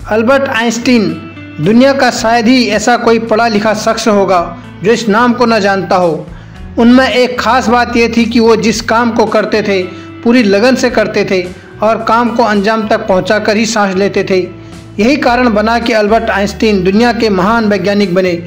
Albert Einstein दुनिया का शायद ही ऐसा कोई पढ़ा लिखा शख्स होगा जो इस नाम को न जानता हो। उनमें एक ख़ास बात यह थी कि वो जिस काम को करते थे पूरी लगन से करते थे और काम को अंजाम तक पहुंचाकर ही सांस लेते थे। यही कारण बना कि अल्बर्ट आइंस्टीन दुनिया के महान वैज्ञानिक बने।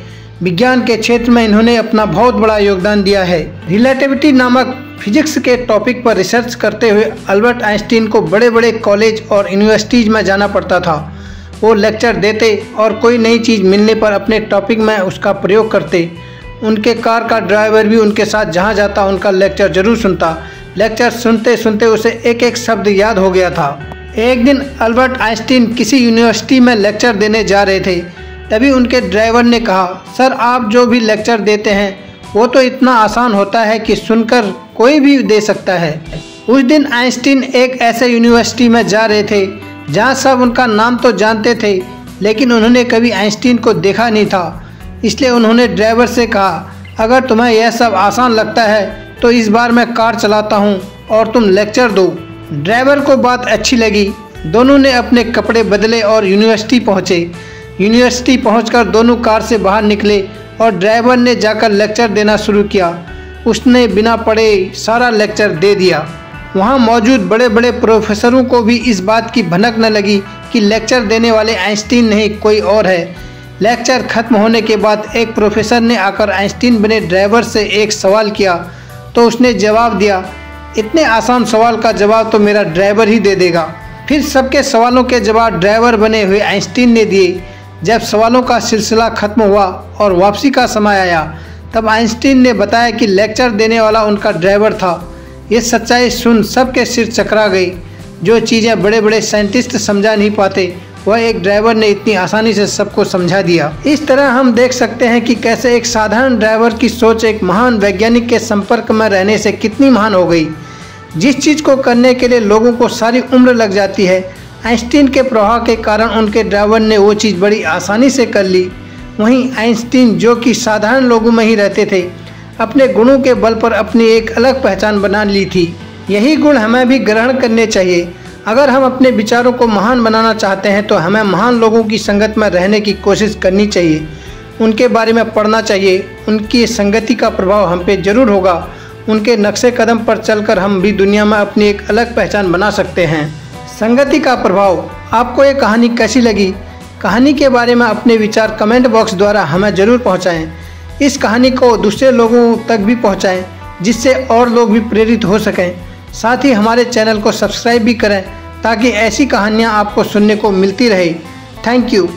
विज्ञान के क्षेत्र में इन्होंने अपना बहुत बड़ा योगदान दिया है। रिलेटिविटी नामक फिजिक्स के टॉपिक पर रिसर्च करते हुए अल्बर्ट आइंस्टीन को बड़े बड़े कॉलेज और यूनिवर्सिटीज़ में जाना पड़ता था। वो लेक्चर देते और कोई नई चीज़ मिलने पर अपने टॉपिक में उसका प्रयोग करते। उनके कार का ड्राइवर भी उनके साथ जहाँ जाता उनका लेक्चर जरूर सुनता। लेक्चर सुनते सुनते उसे एक एक शब्द याद हो गया था। एक दिन अल्बर्ट आइंस्टीन किसी यूनिवर्सिटी में लेक्चर देने जा रहे थे। तभी उनके ड्राइवर ने कहा, सर आप जो भी लेक्चर देते हैं वो तो इतना आसान होता है कि सुनकर कोई भी दे सकता है। उस दिन आइंस्टीन एक ऐसे यूनिवर्सिटी में जा रहे थे जहाँ सब उनका नाम तो जानते थे लेकिन उन्होंने कभी आइंस्टीन को देखा नहीं था। इसलिए उन्होंने ड्राइवर से कहा, अगर तुम्हें यह सब आसान लगता है तो इस बार मैं कार चलाता हूँ और तुम लेक्चर दो। ड्राइवर को बात अच्छी लगी। दोनों ने अपने कपड़े बदले और यूनिवर्सिटी पहुँचे। यूनिवर्सिटी पहुंचकर दोनों कार से बाहर निकले और ड्राइवर ने जाकर लेक्चर देना शुरू किया। उसने बिना पढ़े सारा लेक्चर दे दिया। वहां मौजूद बड़े बड़े प्रोफेसरों को भी इस बात की भनक न लगी कि लेक्चर देने वाले आइंस्टीन नहीं कोई और है। लेक्चर खत्म होने के बाद एक प्रोफेसर ने आकर आइंस्टीन बने ड्राइवर से एक सवाल किया तो उसने जवाब दिया, इतने आसान सवाल का जवाब तो मेरा ड्राइवर ही दे देगा। फिर सबके सवालों के जवाब ड्राइवर बने हुए आइंस्टीन ने दिए। जब सवालों का सिलसिला खत्म हुआ और वापसी का समय आया तब आइंस्टीन ने बताया कि लेक्चर देने वाला उनका ड्राइवर था। ये सच्चाई सुन सबके सिर चकरा गई। जो चीज़ें बड़े बड़े साइंटिस्ट समझा नहीं पाते वह एक ड्राइवर ने इतनी आसानी से सबको समझा दिया। इस तरह हम देख सकते हैं कि कैसे एक साधारण ड्राइवर की सोच एक महान वैज्ञानिक के संपर्क में रहने से कितनी महान हो गई। जिस चीज़ को करने के लिए लोगों को सारी उम्र लग जाती है, आइंस्टीन के प्रभाव के कारण उनके ड्राइवर ने वो चीज़ बड़ी आसानी से कर ली। वहीं आइंस्टीन जो कि साधारण लोगों में ही रहते थे, अपने गुणों के बल पर अपनी एक अलग पहचान बना ली थी। यही गुण हमें भी ग्रहण करने चाहिए। अगर हम अपने विचारों को महान बनाना चाहते हैं तो हमें महान लोगों की संगत में रहने की कोशिश करनी चाहिए। उनके बारे में पढ़ना चाहिए। उनकी संगति का प्रभाव हम पे जरूर होगा। उनके नक्शे कदम पर चलकर हम भी दुनिया में अपनी एक अलग पहचान बना सकते हैं। संगति का प्रभाव। आपको ये कहानी कैसी लगी? कहानी के बारे में अपने विचार कमेंट बॉक्स द्वारा हमें ज़रूर पहुंचाएं। इस कहानी को दूसरे लोगों तक भी पहुंचाएं जिससे और लोग भी प्रेरित हो सकें। साथ ही हमारे चैनल को सब्सक्राइब भी करें ताकि ऐसी कहानियां आपको सुनने को मिलती रहे। Thank you.